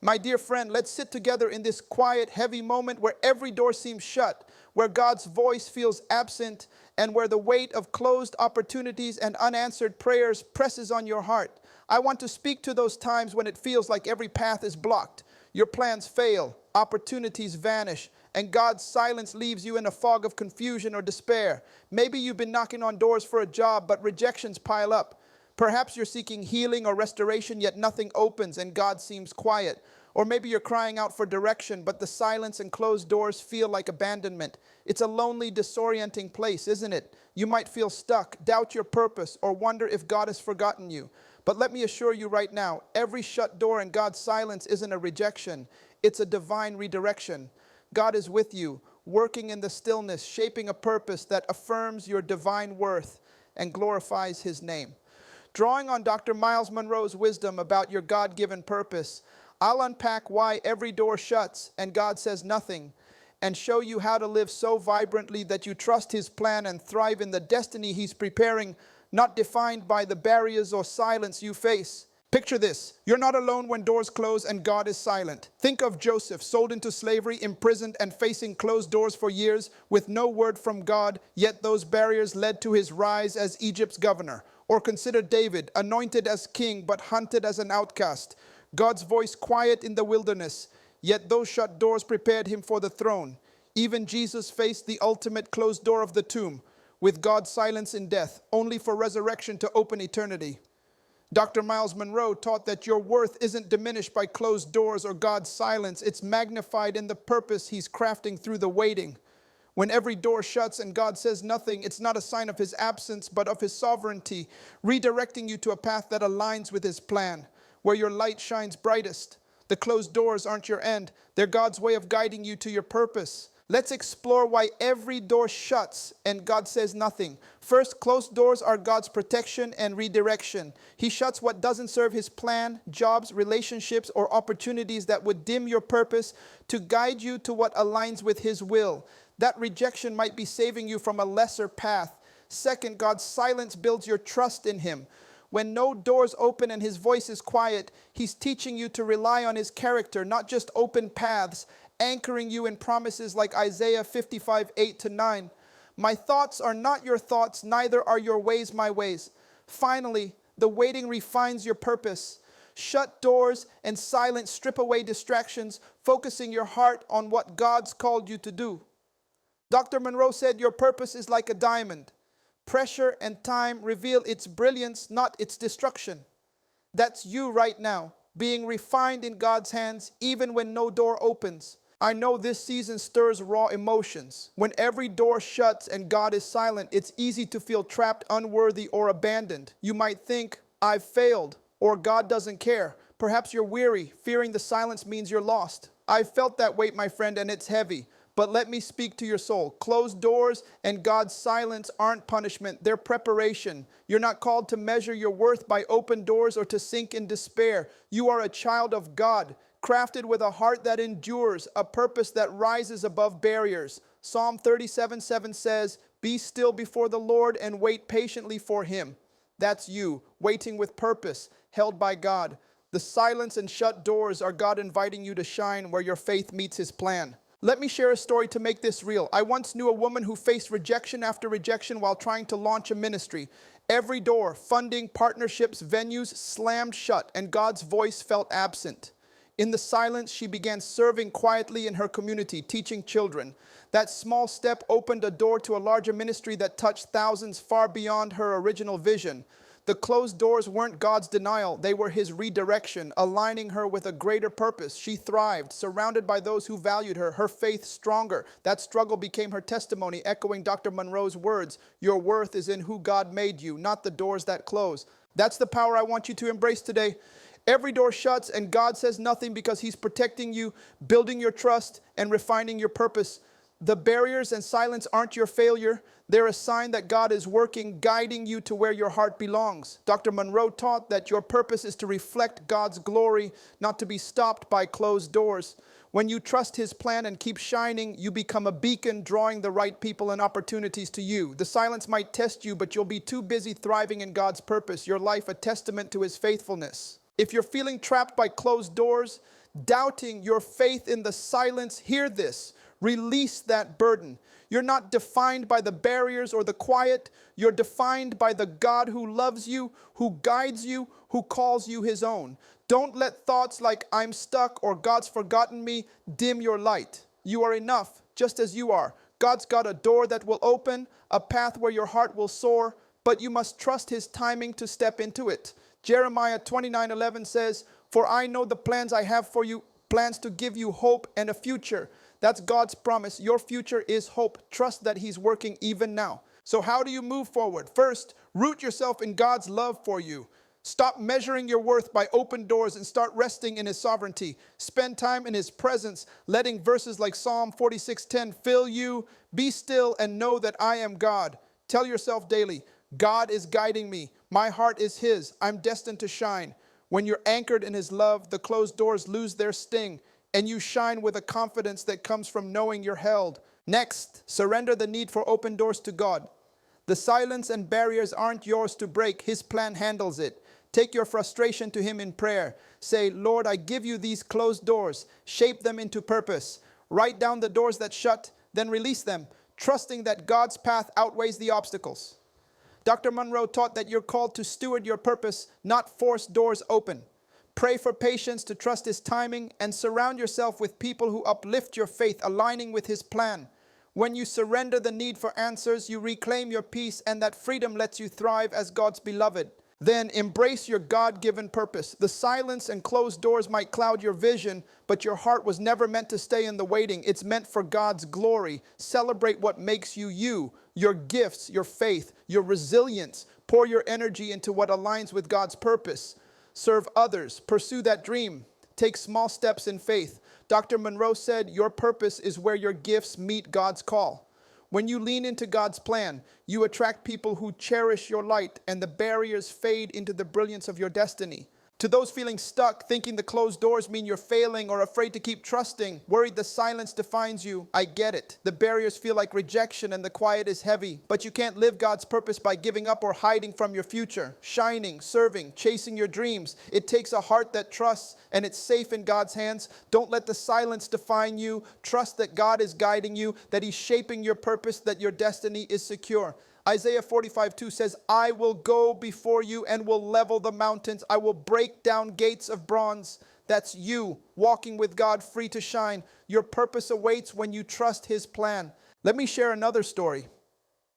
My dear friend, let's sit together in this quiet, heavy moment where every door seems shut, where God's voice feels absent, and where the weight of closed opportunities and unanswered prayers presses on your heart. I want to speak to those times when it feels like every path is blocked. Your plans fail, opportunities vanish, and God's silence leaves you in a fog of confusion or despair. Maybe you've been knocking on doors for a job, but rejections pile up. Perhaps you're seeking healing or restoration, yet nothing opens and God seems quiet. Or maybe you're crying out for direction, but the silence and closed doors feel like abandonment. It's a lonely, disorienting place, isn't it? You might feel stuck, doubt your purpose, or wonder if God has forgotten you. But let me assure you right now, every shut door and God's silence isn't a rejection. It's a divine redirection. God is with you, working in the stillness, shaping a purpose that affirms your divine worth and glorifies His name. Drawing on Dr. Myles Munroe's wisdom about your God-given purpose, I'll unpack why every door shuts and God says nothing, and show you how to live so vibrantly that you trust His plan and thrive in the destiny He's preparing, not defined by the barriers or silence you face. Picture this. You're not alone when doors close and God is silent. Think of Joseph, sold into slavery, imprisoned, and facing closed doors for years with no word from God, yet those barriers led to his rise as Egypt's governor. Or consider David, anointed as king but hunted as an outcast. God's voice quiet in the wilderness, yet those shut doors prepared him for the throne. Even Jesus faced the ultimate closed door of the tomb, with God's silence in death, only for resurrection to open eternity. Dr. Myles Munroe taught that your worth isn't diminished by closed doors or God's silence. It's magnified in the purpose He's crafting through the waiting. When every door shuts and God says nothing, it's not a sign of His absence, but of His sovereignty, redirecting you to a path that aligns with His plan, where your light shines brightest. The closed doors aren't your end. They're God's way of guiding you to your purpose. Let's explore why every door shuts and God says nothing. First, closed doors are God's protection and redirection. He shuts what doesn't serve His plan, jobs, relationships, or opportunities that would dim your purpose to guide you to what aligns with His will. That rejection might be saving you from a lesser path. Second, God's silence builds your trust in Him. When no doors open and His voice is quiet, He's teaching you to rely on His character, not just open paths, anchoring you in promises like Isaiah 55:8-9. My thoughts are not your thoughts, neither are your ways my ways. Finally, the waiting refines your purpose. Shut doors and silence strip away distractions, focusing your heart on what God's called you to do. Dr. Munroe said your purpose is like a diamond. Pressure and time reveal its brilliance, not its destruction. That's you right now, being refined in God's hands even when no door opens. I know this season stirs raw emotions. When every door shuts and God is silent, it's easy to feel trapped, unworthy, or abandoned. You might think, I've failed, or God doesn't care. Perhaps you're weary, fearing the silence means you're lost. I've felt that weight, my friend, and it's heavy. But let me speak to your soul. Closed doors and God's silence aren't punishment, they're preparation. You're not called to measure your worth by open doors or to sink in despair. You are a child of God, crafted with a heart that endures, a purpose that rises above barriers. Psalm 37:7 says, "Be still before the Lord and wait patiently for Him." That's you, waiting with purpose, held by God. The silence and shut doors are God inviting you to shine where your faith meets His plan. Let me share a story to make this real. I once knew a woman who faced rejection after rejection while trying to launch a ministry. Every door, funding, partnerships, venues slammed shut, and God's voice felt absent. In the silence, she began serving quietly in her community, teaching children. That small step opened a door to a larger ministry that touched thousands far beyond her original vision. The closed doors weren't God's denial, they were His redirection, aligning her with a greater purpose. She thrived, surrounded by those who valued her, her faith stronger. That struggle became her testimony, echoing Dr. Munroe's words, "Your worth is in who God made you, not the doors that close." That's the power I want you to embrace today. Every door shuts and God says nothing because He's protecting you, building your trust, and refining your purpose. The barriers and silence aren't your failure. They're a sign that God is working, guiding you to where your heart belongs. Dr. Munroe taught that your purpose is to reflect God's glory, not to be stopped by closed doors. When you trust His plan and keep shining, you become a beacon, drawing the right people and opportunities to you. The silence might test you, but you'll be too busy thriving in God's purpose, your life a testament to His faithfulness. If you're feeling trapped by closed doors, doubting your faith in the silence, hear this. Release that burden. You're not defined by the barriers or the quiet. You're defined by the God who loves you, who guides you, who calls you his own. Don't let thoughts like I'm stuck or God's forgotten me dim your light. You are enough, just as you are. God's got a door that will open, a path where your heart will soar, but you must trust his timing to step into it. Jeremiah 29:11 says, "For I know the plans I have for you, plans to give you hope and a future." That's God's promise. Your future is hope. Trust that he's working even now. So how do you move forward? First, root yourself in God's love for you. Stop measuring your worth by open doors and start resting in his sovereignty. Spend time in his presence, letting verses like Psalm 46:10 fill you. Be still and know that I am God. Tell yourself daily, God is guiding me. My heart is his. I'm destined to shine. When you're anchored in his love, the closed doors lose their sting, and you shine with a confidence that comes from knowing you're held. Next, surrender the need for open doors to God. The silence and barriers aren't yours to break. His plan handles it. Take your frustration to him in prayer. Say, Lord, I give you these closed doors. Shape them into purpose. Write down the doors that shut, then release them, trusting that God's path outweighs the obstacles. Dr. Munroe taught that you're called to steward your purpose, not force doors open. Pray for patience to trust his timing and surround yourself with people who uplift your faith, aligning with his plan. When you surrender the need for answers, you reclaim your peace, and that freedom lets you thrive as God's beloved. Then embrace your God-given purpose. The silence and closed doors might cloud your vision, but your heart was never meant to stay in the waiting. It's meant for God's glory. Celebrate what makes you you, your gifts, your faith, your resilience. Pour your energy into what aligns with God's purpose. Serve others. Pursue that dream. Take small steps in faith. Dr. Munroe said, your purpose is where your gifts meet God's call. When you lean into God's plan, you attract people who cherish your light, and the barriers fade into the brilliance of your destiny. To those feeling stuck, thinking the closed doors mean you're failing or afraid to keep trusting, worried the silence defines you, I get it. The barriers feel like rejection and the quiet is heavy, but you can't live God's purpose by giving up or hiding from your future. Shining, serving, chasing your dreams. It takes a heart that trusts, and it's safe in God's hands. Don't let the silence define you. Trust that God is guiding you, that he's shaping your purpose, that your destiny is secure. Isaiah 45:2 says, I will go before you and will level the mountains. I will break down gates of bronze. That's you, walking with God, free to shine. Your purpose awaits when you trust his plan. Let me share another story.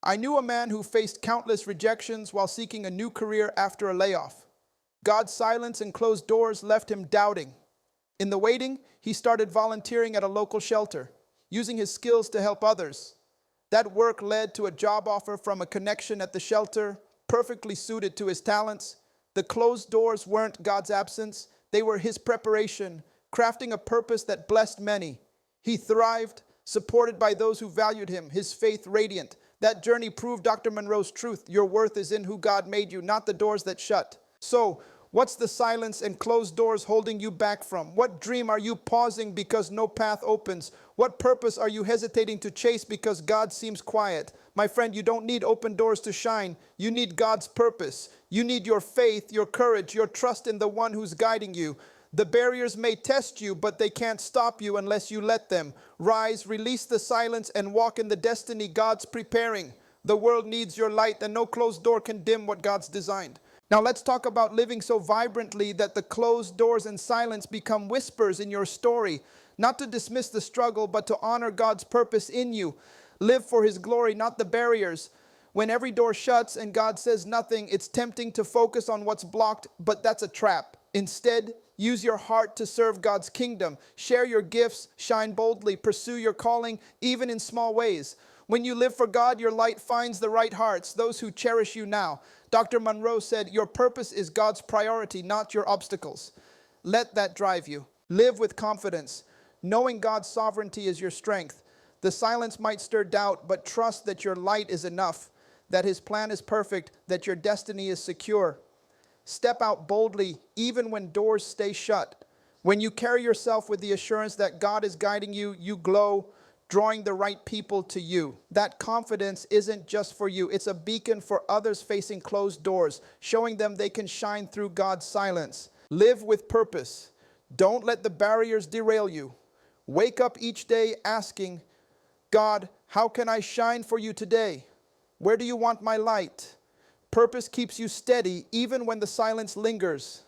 I knew a man who faced countless rejections while seeking a new career after a layoff. God's silence and closed doors left him doubting. In the waiting, he started volunteering at a local shelter, using his skills to help others. That work led to a job offer from a connection at the shelter, perfectly suited to his talents. The closed doors weren't God's absence. They were his preparation, crafting a purpose that blessed many. He thrived, supported by those who valued him, his faith radiant. That journey proved Dr. Munroe's truth. Your worth is in who God made you, not the doors that shut. So, what's the silence and closed doors holding you back from? What dream are you pausing because no path opens? What purpose are you hesitating to chase because God seems quiet? My friend, you don't need open doors to shine. You need God's purpose. You need your faith, your courage, your trust in the one who's guiding you. The barriers may test you, but they can't stop you unless you let them. Rise, release the silence, and walk in the destiny God's preparing. The world needs your light, and no closed door can dim what God's designed. Now let's talk about living so vibrantly that the closed doors and silence become whispers in your story. Not to dismiss the struggle, but to honor God's purpose in you. Live for his glory, not the barriers. When every door shuts and God says nothing, it's tempting to focus on what's blocked, but that's a trap. Instead, use your heart to serve God's kingdom. Share your gifts, shine boldly, pursue your calling, even in small ways. When you live for God, your light finds the right hearts, those who cherish you now. Dr. Munroe said, your purpose is God's priority, not your obstacles. Let that drive you. Live with confidence. Knowing God's sovereignty is your strength. The silence might stir doubt, but trust that your light is enough, that his plan is perfect, that your destiny is secure. Step out boldly, even when doors stay shut. When you carry yourself with the assurance that God is guiding you, you glow, drawing the right people to you. That confidence isn't just for you. It's a beacon for others facing closed doors, showing them they can shine through God's silence. Live with purpose. Don't let the barriers derail you. Wake up each day asking, God, how can I shine for you today? Where do you want my light? Purpose keeps you steady even when the silence lingers.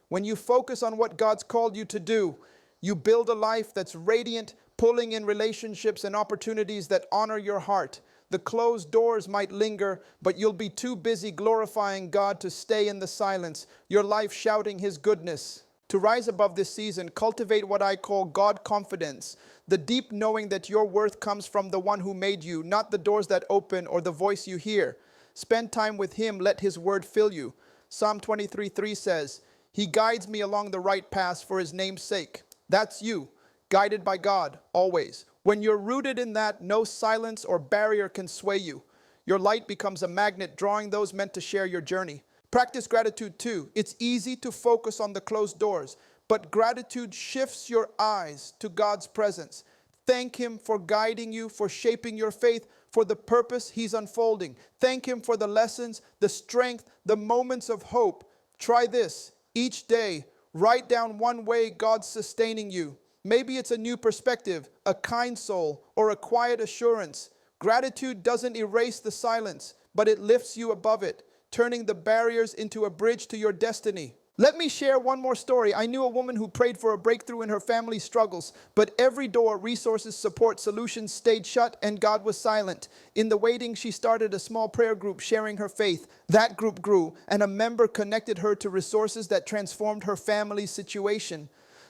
When you focus on what God's called you to do, you build a life that's radiant, pulling in relationships and opportunities that honor your heart. The closed doors might linger, but you'll be too busy glorifying God to stay in the silence, your life shouting His goodness. To rise above this season, cultivate what I call God confidence, the deep knowing that your worth comes from the one who made you, not the doors that open or the voice you hear. Spend time with Him, let His word fill you. Psalm 23:3 says, He guides me along the right paths for His name's sake. That's you, guided by God, always. When you're rooted in that, no silence or barrier can sway you. Your light becomes a magnet, drawing those meant to share your journey. Practice gratitude too. It's easy to focus on the closed doors, but gratitude shifts your eyes to God's presence. Thank Him for guiding you, for shaping your faith, for the purpose He's unfolding. Thank Him for the lessons, the strength, the moments of hope. Try this. Each day, write down one way God's sustaining you. Maybe it's a new perspective, a kind soul, or a quiet assurance. Gratitude doesn't erase the silence, but it lifts you above it, turning the barriers into a bridge to your destiny. Let me share one more story. I knew a woman who prayed for a breakthrough in her family's struggles, but every door, resources, support, solutions stayed shut, and God was silent. In the waiting, she started a small prayer group sharing her faith. That group grew, and a member connected her to resources that transformed her family's situation.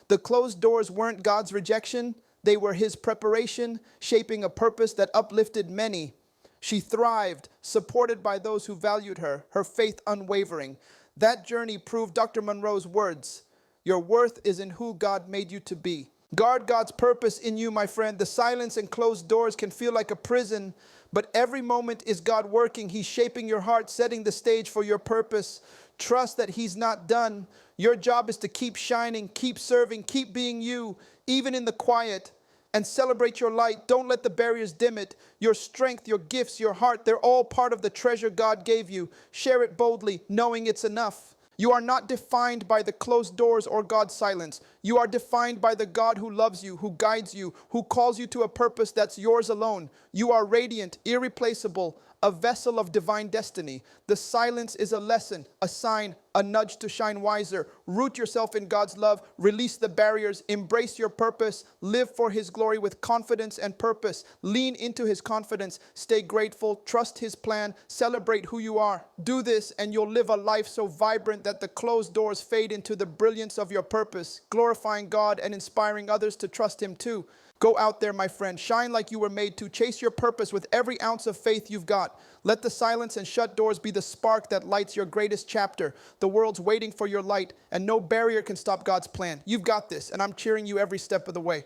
The closed doors weren't God's rejection, they were His preparation, shaping a purpose that uplifted many. She thrived, supported by those who valued her, her faith unwavering. That journey proved Dr. Munroe's words, your worth is in who God made you to be. Guard God's purpose in you, my friend. The silence and closed doors can feel like a prison, but every moment is God working. He's shaping your heart, setting the stage for your purpose. Trust that He's not done. Your job is to keep shining, keep serving, keep being you, even in the quiet. And celebrate your light. Don't let the barriers dim it. Your strength, your gifts, your heart, they're all part of the treasure God gave you. Share it boldly, knowing it's enough. You are not defined by the closed doors or God's silence. You are defined by the God who loves you, who guides you, who calls you to a purpose that's yours alone. You are radiant, irreplaceable, a vessel of divine destiny. The silence is a lesson, a sign, a nudge to shine wiser. Root yourself in God's love, release the barriers, embrace your purpose, live for His glory with confidence and purpose. Lean into His confidence, stay grateful, trust His plan, celebrate who you are. Do this and you'll live a life so vibrant that the closed doors fade into the brilliance of your purpose, glorifying God and inspiring others to trust Him too. Go out there, my friend. Shine like you were made to. Chase your purpose with every ounce of faith you've got. Let the silence and shut doors be the spark that lights your greatest chapter. The world's waiting for your light, and no barrier can stop God's plan. You've got this, and I'm cheering you every step of the way.